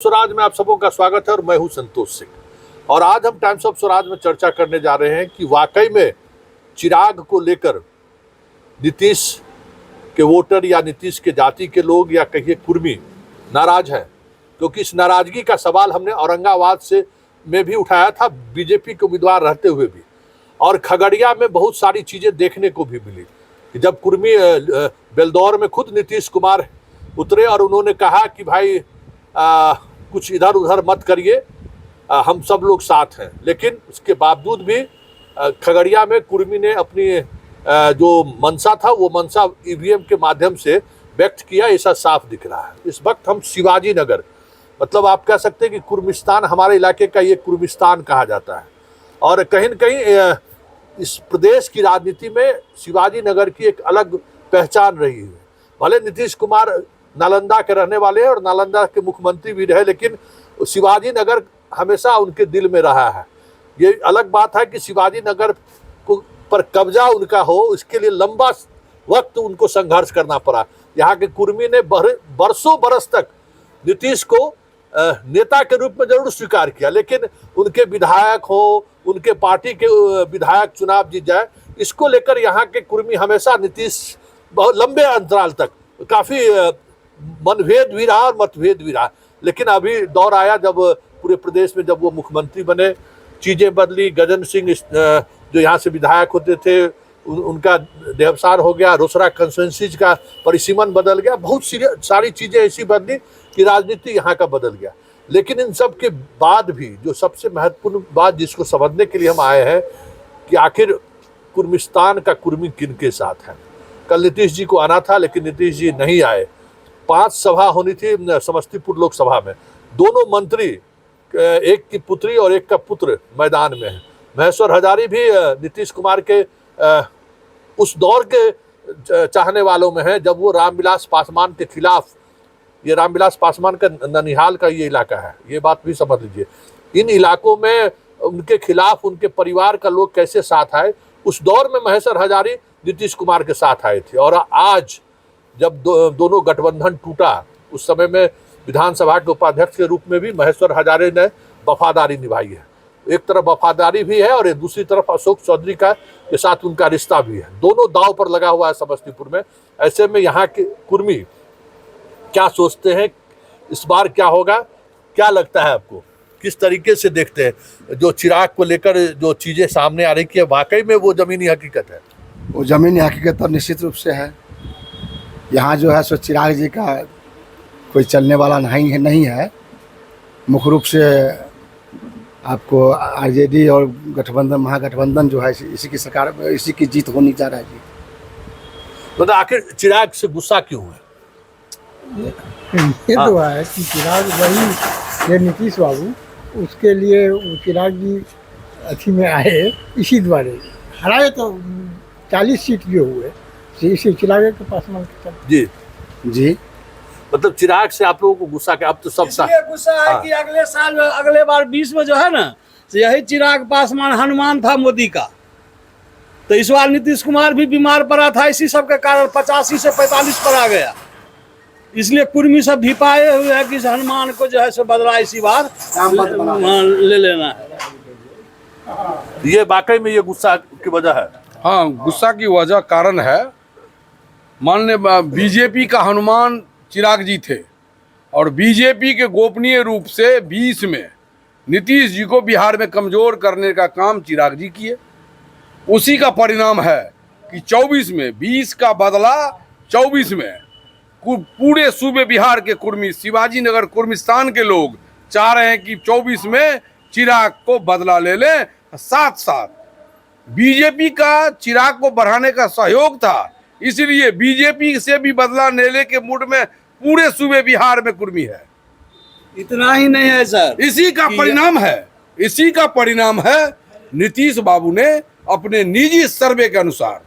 स्वराज में आप सबों का स्वागत है और मैं हूं संतोष सिंह। और आज हम टाइम्स ऑफ स्वराज में चर्चा करने जा रहे हैं कि वाकई में चिराग को लेकर नीतीश के वोटर या नीतीश के जाति के लोग या कहिए कुर्मी नाराज हैं, क्योंकि इस नाराजगी का सवाल हमने औरंगाबाद से में भी उठाया था, बीजेपी के उम्मीदवार रहते हुए भी। और खगड़िया में बहुत सारी चीज़ें देखने को भी मिली कि जब कुर्मी बेलदौर में खुद नीतीश कुमार उतरे और उन्होंने कहा कि भाई कुछ इधर उधर मत करिए, हम सब लोग साथ हैं। लेकिन उसके बावजूद भी खगड़िया में कुर्मी ने अपनी जो मंशा था वो मंशा ईवीएम के माध्यम से व्यक्त किया, ऐसा साफ दिख रहा है। इस वक्त हम शिवाजी नगर, मतलब आप कह सकते हैं कि कुर्मिस्तान, हमारे इलाके का ये कुर्मिस्तान कहा जाता है। और कहीं न कहीं इस प्रदेश की राजनीति में शिवाजी नगर की एक अलग पहचान रही है। भले नीतीश कुमार नालंदा के रहने वाले हैं और नालंदा के मुख्यमंत्री भी रहे, लेकिन शिवाजी नगर हमेशा उनके दिल में रहा है। ये अलग बात है कि शिवाजी नगर पर कब्जा उनका हो, इसके लिए लंबा वक्त उनको संघर्ष करना पड़ा। यहाँ के कुर्मी ने बरसों बरस तक नीतीश को नेता के रूप में जरूर स्वीकार किया, लेकिन उनके विधायक हो, उनके पार्टी के विधायक चुनाव जीत जाए, इसको लेकर यहाँ के कुर्मी हमेशा नीतीश बहुत लंबे अंतराल तक काफ़ी मनभेद भी रहा और मतभेद भी रहा। लेकिन अभी दौर आया जब पूरे प्रदेश में जब वो मुख्यमंत्री बने, चीज़ें बदली। गजन सिंह जो यहाँ से विधायक होते थे उनका देहावसान हो गया, रोसड़ा कंस्टिट्यूएंसी का परिसीमन बदल गया, बहुत सारी चीज़ें ऐसी बदली कि राजनीति यहाँ का बदल गया। लेकिन इन सब के बाद भी जो सबसे महत्वपूर्ण बात जिसको समझने के लिए हम आए हैं कि आखिर कुर्मिस्तान का कुर्मी किन के साथ है। कल नीतीश जी को आना था, लेकिन नीतीश जी नहीं आए। 5 सभा होनी थी समस्तीपुर लोकसभा में। दोनों मंत्री, एक की पुत्री और एक का पुत्र मैदान में है। महेश्वर हजारी भी नीतीश कुमार के उस दौर के चाहने वालों में है जब वो रामविलास पासवान के खिलाफ, ये रामविलास पासवान का ननिहाल का ये इलाका है, ये बात भी समझ लीजिए। इन इलाकों में उनके खिलाफ उनके परिवार का लोग कैसे साथ आए, उस दौर में महेश्वर हजारी नीतीश कुमार के साथ आए थे। और आज जब दोनों गठबंधन टूटा, उस समय में विधानसभा के उपाध्यक्ष के रूप में भी महेश्वर हजारे ने वफादारी निभाई है। एक तरफ वफादारी भी है और दूसरी तरफ अशोक चौधरी का के साथ उनका रिश्ता भी है। दोनों दांव पर लगा हुआ है समस्तीपुर में। ऐसे में यहाँ के कुर्मी क्या सोचते हैं, इस बार क्या होगा, क्या लगता है आपको, किस तरीके से देखते हैं जो चिराग को लेकर जो चीज़ें सामने आ रही कि वाकई में वो ज़मीनी हकीकत है? वो ज़मीनी हकीकत तो निश्चित रूप से है। यहाँ जो है सो चिराग जी का कोई चलने वाला नहीं है। मुख्य रूप से आपको आरजेडी और गठबंधन, महागठबंधन जो है इसी की सरकार, इसी की जीत होनी जा रहा है जी। तो आखिर चिराग से गुस्सा क्यों है? ये तो है कि चिराग वही ये नीतीश बाबू, उसके लिए चिराग जी अच्छी में आए, इसी द्वारे हराए तो 40 सीट जो हुए इसी चिराग के पास जी जी। मतलब चिराग से आप लोगों को गुस्सा, क्या अब तो सब गुस्सा है कि अगले साल, अगले बार 20 में जो है ना, तो यही चिराग पासवान हनुमान था मोदी का। तो इस बार नीतीश कुमार भी बीमार पड़ा था, इसी सब के कारण 85 से 45 पर आ गया। इसलिए कुर्मी सब भी पाए हुए हैं कि हनुमान को जो है सो बदला इसी बार ले लेना है। ये वाकई में ये गुस्सा की वजह है? हाँ, गुस्सा की वजह कारण है, मान ले बीजेपी का हनुमान चिराग जी थे और बीजेपी के गोपनीय रूप से 20 में नीतीश जी को बिहार में कमजोर करने का काम चिराग जी किए। उसी का परिणाम है कि 24 में 20 का बदला 24 में पूरे सूबे बिहार के कुर्मी, शिवाजी नगर कुर्मिस्तान के लोग चाह रहे हैं कि 24 में चिराग को बदला ले लें। साथ साथ बीजेपी का चिराग को बढ़ाने का सहयोग था, इसलिए बीजेपी से भी बदला लेने के मूड में पूरे सूबे बिहार में कुर्मी है। इतना ही नहीं है सर, इसी का परिणाम है नीतीश बाबू ने अपने निजी सर्वे के अनुसार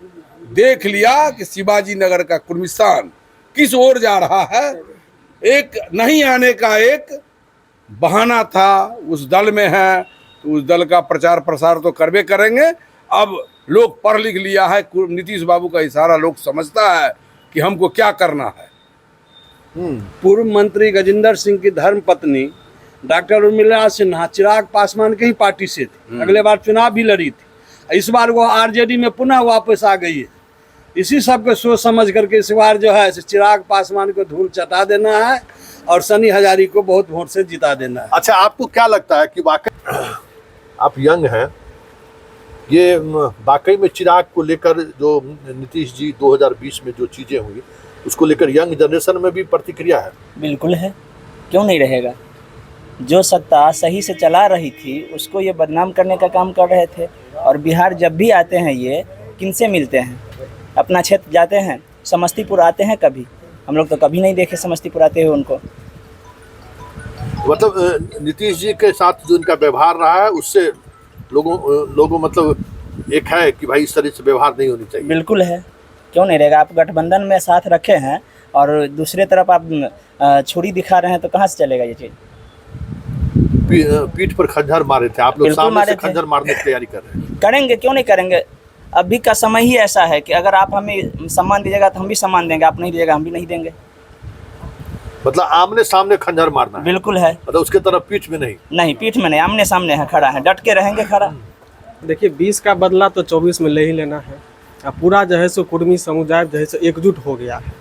देख लिया कि शिवाजी नगर का कुर्मिस्तान किस ओर जा रहा है। एक नहीं आने का एक बहाना था, उस दल में है तो उस दल का प्रचार प्रसार तो करवे करेंगे। अब लोग पढ़ लिख लिया है, नीतीश बाबू का इशारा लोग समझता है कि हमको क्या करना है। पूर्व मंत्री गजेंद्र सिंह की धर्मपत्नी डॉक्टर उर्मिला सिन्हा चिराग पासवान के ही पार्टी से थी, अगले बार चुनाव भी लड़ी थी। इस बार वो आरजेडी में पुनः वापस आ गई है। इसी सब को सोच समझ करके इस बार जो है चिराग पासवान को धूल चटा देना है और सनी हजारी को बहुत वोट से जिता देना है। अच्छा, आपको क्या लगता है कि वाकई आप यंग हैं, ये वाकई में चिराग को लेकर जो नीतीश जी 2020 में जो चीजें हुई उसको लेकर यंग जनरेशन में भी प्रतिक्रिया है? बिल्कुल है, क्यों नहीं रहेगा। जो सत्ता सही से चला रही थी उसको ये बदनाम करने का काम कर रहे थे। और बिहार जब भी आते हैं ये किनसे मिलते हैं? अपना क्षेत्र जाते हैं, समस्तीपुर आते हैं कभी? हम लोग तो कभी नहीं देखे समस्तीपुर आते हुए उनको। मतलब नीतीश जी के साथ जो इनका व्यवहार रहा है उससे लोगों मतलब एक है कि भाई इस तरह से व्यवहार नहीं होनी चाहिए। बिल्कुल है, क्यों नहीं रहेगा। आप गठबंधन में साथ रखे हैं और दूसरे तरफ आप छुरी दिखा रहे हैं तो कहाँ से चलेगा ये चीज़? पीठ पर खंजर मारे थे आप लोग, बिल्कुल सामने मारे से थे। खंजर मारने की तैयारी कर रहे हैं। करेंगे, क्यों नहीं करेंगे। अभी का समय ही ऐसा है कि अगर आप हमें सम्मान दीजिएगा तो हम भी सम्मान देंगे, आप नहीं दीजिएगा हम भी नहीं देंगे। मतलब आमने सामने खंजर मारना है। बिल्कुल है। मतलब उसके तरफ पीठ में नहीं? नहीं, पीठ में नहीं, आमने सामने है, खड़ा है, डट के रहेंगे खड़ा। देखिए 20 का बदला तो 24 में ले ही लेना है। अब पूरा जो है सो कुर्मी समुदाय जो है सो एकजुट हो गया है।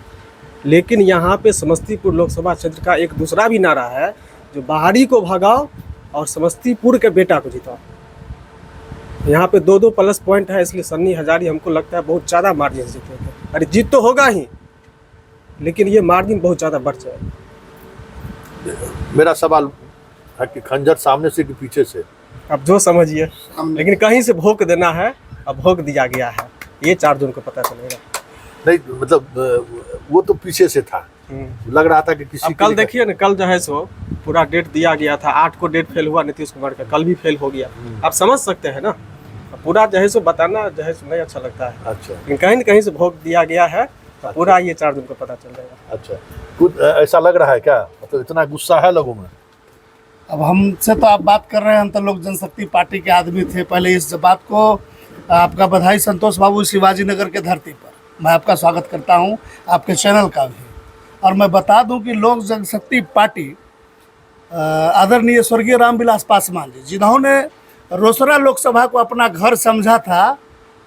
लेकिन यहाँ पे समस्तीपुर लोकसभा क्षेत्र का एक दूसरा भी नारा है, जो बाहरी को भगाओ और समस्तीपुर के बेटा को जिताओ। यहाँ पे 2-2 प्लस पॉइंट है, इसलिए सन्नी हजारी हमको लगता है बहुत ज़्यादा मार्जिन से जीते थे। अरे जीत तो होगा ही, लेकिन ये मार्जिन बहुत ज़्यादा बढ़ जाएगा। मेरा सवाल है कि खंजर सामने से कि पीछे से? अब जो समझिए, लेकिन कहीं से भोंक देना है, अब भोंक दिया गया है, ये 4 जून को पता चलेगा। नहीं मतलब वो तो पीछे से था, लग रहा था कि किसी अब कल देखिए ना, कल जो है सो पूरा डेट दिया गया था, 8 को डेट फेल हुआ नीतीश कुमार का, कल भी फेल हो गया। आप समझ सकते हैं ना, पूरा जो है सो बताना जो है सो नहीं अच्छा लगता है। अच्छा, लेकिन कहीं न कहीं से भोग दिया गया है, तो पूरा ये 4 दिन को पता चल जाएगा। अच्छा, कुछ ऐसा लग रहा है क्या? मतलब इतना गुस्सा है लोगों में? अब हमसे तो आप बात कर रहे हैं, हम तो लोक जनशक्ति पार्टी के आदमी थे। पहले इस बात को आपका बधाई संतोष बाबू, शिवाजी नगर के धरती पर मैं आपका स्वागत करता हूं, आपके चैनल का भी। और मैं बता दूं कि लोक जनशक्ति पार्टी आदरणीय स्वर्गीय रामविलास पासवान जी, जिन्होंने रोसड़ा लोकसभा को अपना घर समझा था,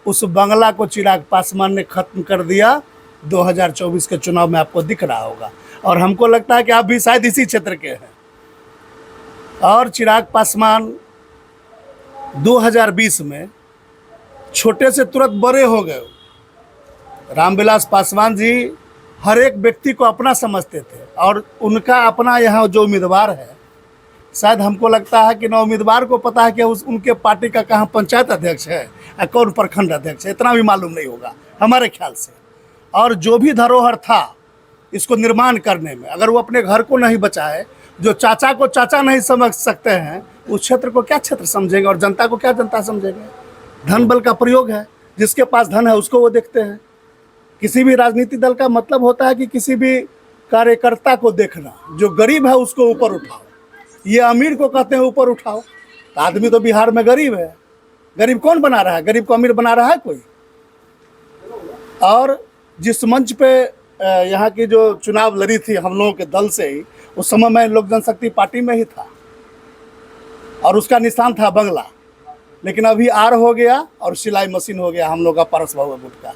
उस बंगला को चिराग पासवान ने खत्म कर दिया। 2024 के चुनाव में आपको दिख रहा होगा। और हमको लगता है कि आप भी शायद इसी क्षेत्र के हैं। और चिराग पासवान 2020 में छोटे से तुरंत बड़े हो गए। रामविलास पासवान जी हर एक व्यक्ति को अपना समझते थे और उनका अपना यहाँ जो उम्मीदवार है, शायद हमको लगता है कि न उम्मीदवार को पता है कि उनके पार्टी का कहाँ पंचायत अध्यक्ष है या कौन प्रखंड अध्यक्ष है, इतना भी मालूम नहीं होगा हमारे ख्याल से। और जो भी धरोहर था इसको निर्माण करने में, अगर वो अपने घर को नहीं बचाए, जो चाचा को चाचा नहीं समझ सकते हैं, उस क्षेत्र को क्या क्षेत्र समझेंगे और जनता को क्या जनता समझेंगे? धन बल का प्रयोग है, जिसके पास धन है उसको वो देखते हैं। किसी भी राजनीतिक दल का मतलब होता है कि किसी भी कार्यकर्ता को देखना, जो गरीब है उसको ऊपर उठाओ। ये अमीर को कहते हैं ऊपर उठाओ। तो आदमी तो बिहार में गरीब है, गरीब कौन बना रहा है? गरीब को अमीर बना रहा है कोई? और जिस मंच पे यहाँ की जो चुनाव लड़ी थी हम लोगों के दल से ही, उस समय मैं लोक जनशक्ति पार्टी में ही था और उसका निशान था बंगला। लेकिन अभी आर हो गया और सिलाई मशीन हो गया हम लोग का, पारस बाबू गुट का।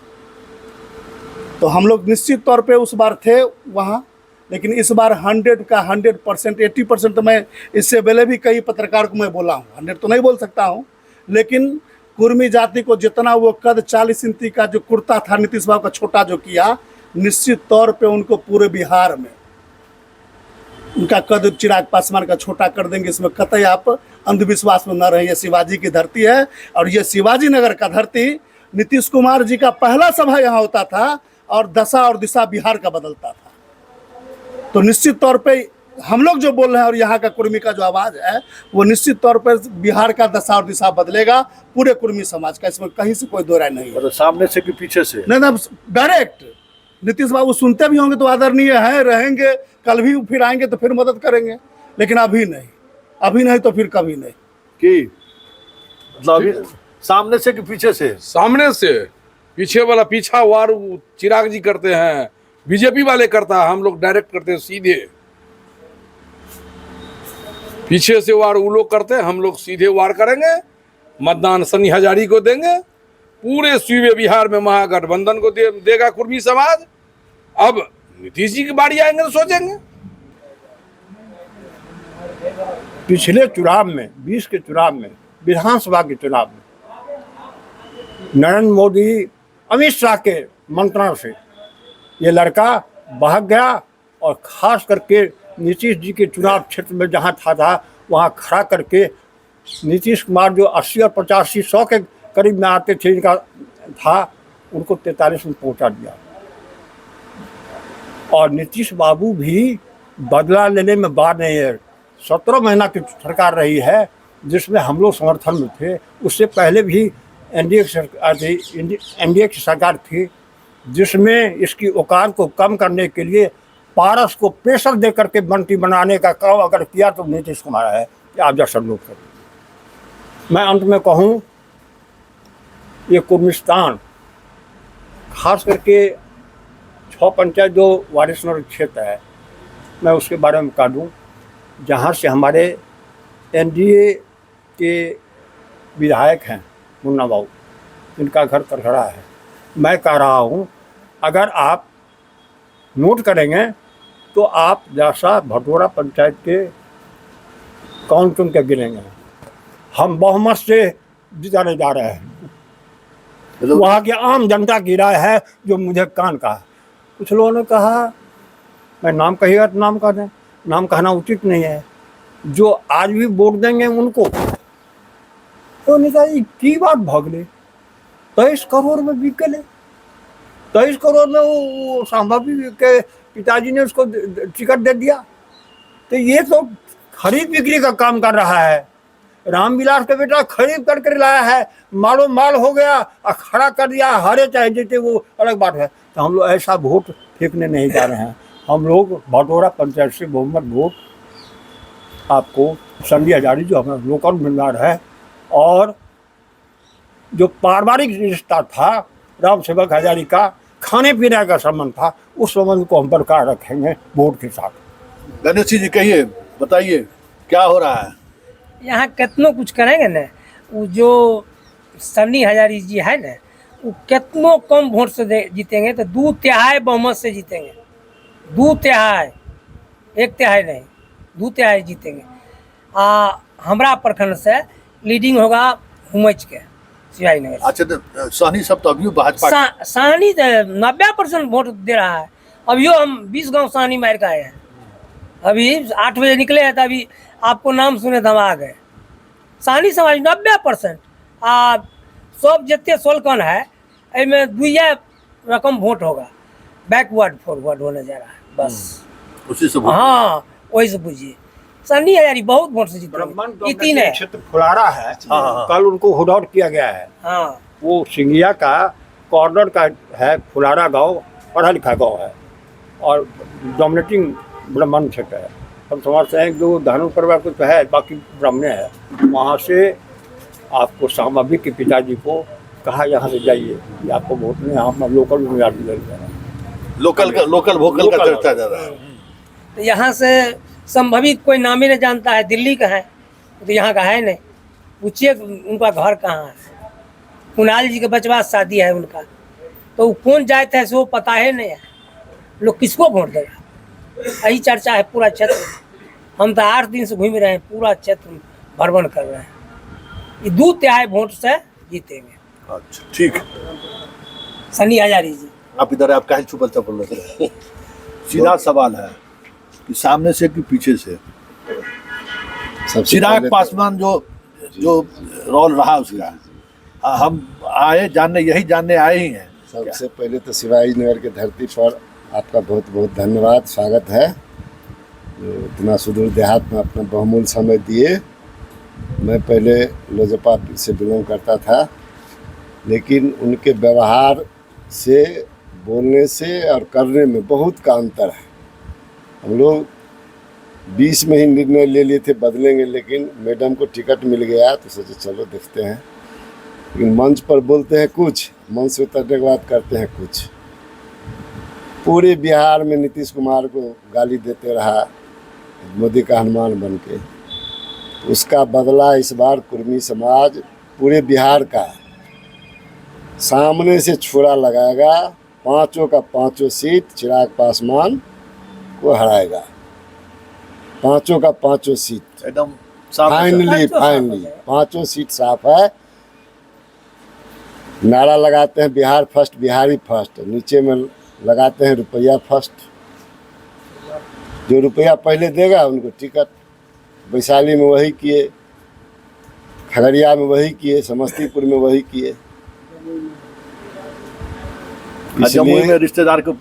तो हम लोग निश्चित तौर पे उस बार थे वहाँ, लेकिन इस बार 100 का 100%, 80% तो मैं इससे पहले भी कई पत्रकार को मैं बोला हूँ, 100 तो नहीं बोल सकता हूँ, लेकिन कुर्मी जाति को जितना वो कद 40 इंची का जो कुर्ता था नीतीश बाबू का छोटा जो किया, निश्चित तौर पे उनको पूरे बिहार में उनका कद चिराग पासवान का छोटा कर देंगे। इसमें कतई आप अंधविश्वास में न रहे। ये शिवाजी की धरती है और ये शिवाजी नगर का धरती। नीतीश कुमार जी का पहला सभा यहाँ होता था और दशा और दिशा बिहार का बदलता था। तो निश्चित तौर पे हम लोग जो बोल रहे हैं और यहाँ का कुर्मी का जो आवाज़ है, वो निश्चित तौर पर बिहार का दशा और दिशा बदलेगा, पूरे कुर्मी समाज का। इसमें कहीं से कोई दो राय नहीं है। मतलब सामने से कि पीछे से? नहीं ना, डायरेक्ट। नीतीश बाबू सुनते भी होंगे तो आदरणीय हैं, रहेंगे, कल भी फिर आएंगे तो फिर मदद करेंगे, लेकिन अभी नहीं, अभी नहीं तो फिर कभी नहीं। कि मतलब अभी सामने से कि पीछे से? सामने से। पीछे वाला पीछा वार चिराग जी करते हैं, बीजेपी वाले करता है, हम लोग डायरेक्ट करते हैं सीधे। पीछे से वार वो लोग करते हैं, हम लोग सीधे वार करेंगे, मतदान सन्नी हजारी को देंगे, पूरे सूबे बिहार में महागठबंधन को देगा कुर्मी समाज। अब नीतीश जी की बारी आएंगे तो सोचेंगे। पिछले चुनाव में 20 के चुनाव में, विधानसभा के चुनाव में, नरेंद्र मोदी अमित शाह के मंत्रणा से ये लड़का भाग गया और खास करके नीतीश जी के चुनाव क्षेत्र में जहाँ था वहाँ खड़ा करके नीतीश कुमार जो 80 और 85 100 के करीब में आते थे, इनका था, उनको 43 में पहुँचा दिया। और नीतीश बाबू भी बदला लेने में बात नहीं है। 17 महीना की सरकार रही है जिसमें हम लोग समर्थन में थे। उससे पहले भी एनडीए की सरकार थी जिसमें इसकी औकात को कम करने के लिए पारस को प्रेशर दे करके मंत्री बनाने का काम अगर किया तो नीतीश कुमार है कि आप जैसा लोग करें। मैं अंत में कहूँ, ये कुर्मिस्तान खास करके 6 पंचायत जो वारिसनगर क्षेत्र है, मैं उसके बारे में कह दूँ, जहाँ से हमारे एनडीए के विधायक हैं मुन्ना बाबू, इनका घर करखड़ा है। मैं कह रहा हूँ अगर आप नोट करेंगे तो आप जैसा भटोरा पंचायत के कौन चुन के गिनेंगे। हम बहुमत से जिताने जा रहे हैं। वहाँ की आम जनता की राय है जो मुझे कान कहा। कुछ लोगों ने कहा मैं नाम कहिएगा तो नाम कह दें, नाम कहना उचित नहीं है। जो आज भी वोट देंगे उनको तो नेताजी की बात भागले 23 करोड़ में बिकले। 23 करोड़ में वो संभावी के पिताजी ने उसको टिकट दे दिया। तो ये तो खरीद बिक्री का काम कर रहा है। रामविलास का बेटा खरीद करके लाया है, मालो माल हो गया और खड़ा कर दिया, हारे चाहे जीते वो अलग बात है। तो हम लोग ऐसा वोट फेंकने नहीं जा रहे हैं। हम लोग भटोरा पंचायत से बहुमत वोट आपको सन्नी हजारी जो हमारा लोकल उम्मीदवार है और जो पारिवारिक रिश्ता था राम सेवक हजारी का, खाने पीने का संबंध था, उस संबंध को हम बरकरार रखेंगे वोट के साथ। गणेश जी कहिए, बताइए क्या हो रहा है यहाँ? कितनों कुछ करेंगे ना, वो जो सन्नी हजारी जी है ना, वो कितनों कम वोट से जीतेंगे तो 2/3 बहुमत से जीतेंगे। 2/3, 1/3 नहीं, 2/3 जीतेंगे। हमरा प्रखंड से लीडिंग होगा हुमच के सिवाई नगर। अच्छा, तो सहनी सब तो अभी भाजपा सहनी 90% वोट दे रहा है। अभियो हम 20 गांव सहनी मार के आए हैं। अभी 8 बजे निकले हैं तो अभी आपको नाम सुने तो हम आ गए। सहनी समाज 90%। सब जितने सोलकन है इनमें 2 रकम वोट होगा, बैकवर्ड फॉरवर्ड होने जा रहा है बस। उसी से हाँ, वही से बुझिए सन्नी हजारी बहुत वोट से जीते। इतने क्षेत्र फुलारा है। कल उनको हुड आउट किया गया है। हाँ, वो सिंगिया का कॉर्नर का है। फुलारा गांव पढ़ा लिखा गांव है और डोमिनेटिंग ब्राह्मण क्षेत्र है। हम समझते हैं जो धानु परिवार कुछ है, बाकी ब्राह्मण है। वहाँ से आपको सामावी के पिताजी को कहा यहाँ से जाइए, ये आपको वोट नहीं, आप लोकल उम्मीदवार ले रहे हैं। लोकल वोकल का चर्चा जा रहा है। तो यहाँ से संभवित कोई नाम ही नहीं जानता है, दिल्ली का है तो यहाँ का है नहीं। पूछिए उनका घर कहाँ है। कुणाल जी के बचवा शादी है उनका, तो वो कौन जात है सो पता है नहीं है। लोग किसको वोट देगा, यही चर्चा है पूरा क्षेत्र। हम तो 8 दिन से घूम रहे हैं, पूरा क्षेत्र भ्रमण कर रहे हैं। ये 2/3 वोट से जीतेंगे। अच्छा, ठीक है। सन्नी हजारी जी आप इधर, आप कहीं छुपल चपल रहे हैं? सीधा सवाल है कि सामने से कि पीछे से। चिराग पासवान जो रोल रहा उसका, हम आए जानने, यही जानने आए ही हैं। सबसे पहले तो शिवाजी नगर की धरती पर आपका बहुत बहुत धन्यवाद, स्वागत है। जो इतना सुदूर देहात में अपना बहुमूल्य समय दिए। मैं पहले लोजपा से बिलोंग करता था, लेकिन उनके व्यवहार से, बोलने से और करने में बहुत का अंतर है। हम लोग 20 में ही निर्णय ले लिए थे बदलेंगे, लेकिन मैडम को टिकट मिल गया तो सोचे चलो देखते हैं। लेकिन मंच पर बोलते हैं कुछ, मंच से उतरने के बाद करते हैं कुछ। पूरे बिहार में नीतीश कुमार को गाली देते रहा, मोदी का हनुमान बन के। उसका बदला इस बार कुर्मी समाज पूरे बिहार का सामने से छुरा लगाएगा, पांचों का पांचों सीट चिराग पासवान को हराएगा, पांचों का पांचों सीट एकदम फाइनली पांचों सीट साफ है। नारा लगाते हैं बिहार फर्स्ट, बिहारी फर्स्ट, नीचे में लगाते हैं रुपया फर्स्ट। जो रुपया पहले देगा उनको टिकट। वैशाली में वही किए, खगड़िया में वही किए, समस्तीपुर में वही किए। जमुई में रिश्तेदार को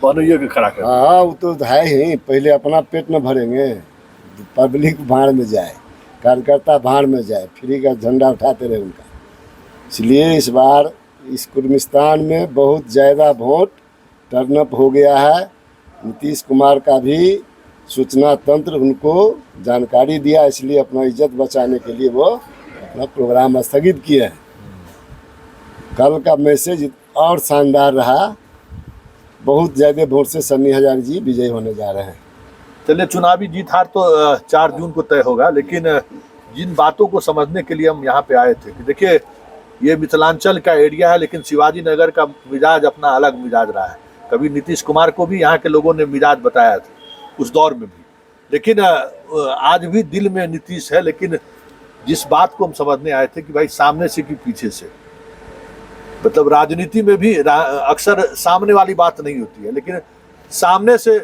बनइए के खड़ा कर। हाँ, वो तो है ही। पहले अपना पेट न भरेंगे, पब्लिक भाड़ में जाए, कार्यकर्ता भाड़ में जाए, फ्री का झंडा उठाते रहे उनका। इसलिए इस बार इस कुर्मिस्तान में बहुत ज़्यादा वोट टर्नअप हो गया है। नीतीश कुमार का भी सूचना तंत्र उनको जानकारी दिया, इसलिए अपना इज्जत बचाने के लिए वो अपना प्रोग्राम स्थगित किए हैं। कल का मैसेज और शानदार रहा, बहुत ज़्यादा वोट से सन्नी हज़ार जी विजयी होने जा रहे हैं। चलिए, चुनावी जीत हार तो 4 जून को तय होगा, लेकिन जिन बातों को समझने के लिए हम यहाँ पे आए थे कि देखिए ये मिथिलांचल का एरिया है, लेकिन शिवाजी नगर का मिजाज अपना अलग मिजाज रहा है। कभी नीतीश कुमार को भी यहाँ के लोगों ने मिजाज बताया था उस दौर में भी, लेकिन आज भी दिल में नीतीश है। लेकिन जिस बात को हम समझने आए थे कि भाई सामने से कि पीछे से, मतलब राजनीति में भी अक्सर सामने वाली बात नहीं होती है, लेकिन सामने से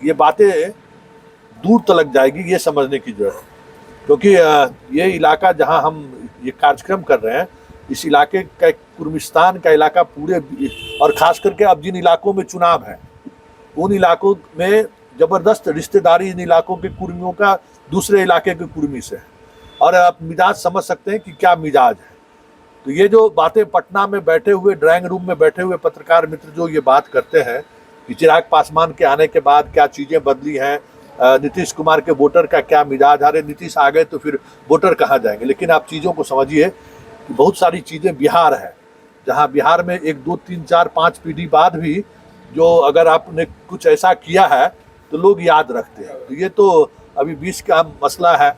ये बातें दूर तक जाएगी, ये समझने की जरूरत है। क्योंकि ये इलाका जहां हम ये कार्यक्रम कर रहे हैं, इस इलाके का कुर्मिस्तान का इलाका पूरे, और खास करके अब जिन इलाकों में चुनाव है उन इलाकों में ज़बरदस्त रिश्तेदारी इन इलाकों के कुर्मियों का दूसरे इलाके के कुर्मी से है, और आप मिजाज समझ सकते हैं कि क्या मिजाज है। तो ये जो बातें पटना में बैठे हुए ड्राइंग रूम में बैठे हुए पत्रकार मित्र जो ये बात करते हैं कि चिराग पासवान के आने के बाद क्या चीज़ें बदली हैं, नीतीश कुमार के वोटर का क्या मिजाज, अरे नीतीश आ गए तो फिर वोटर कहाँ जाएंगे। लेकिन आप चीज़ों को समझिए कि बहुत सारी चीज़ें बिहार है, जहाँ बिहार में 1, 2, 3, 4, 5 पीढ़ी बाद भी जो अगर आपने कुछ ऐसा किया है तो लोग याद रखते हैं। तो ये तो अभी 20 का मसला है,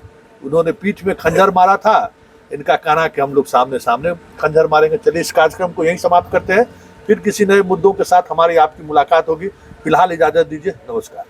उन्होंने पीठ में खंजर मारा था, इनका कहना कि हम लोग सामने सामने खंजर मारेंगे। चलिए, इस कार्यक्रम को यहीं समाप्त करते हैं, फिर किसी नए मुद्दों के साथ हमारी आपकी मुलाकात होगी। फिलहाल इजाज़त दीजिए, नमस्कार।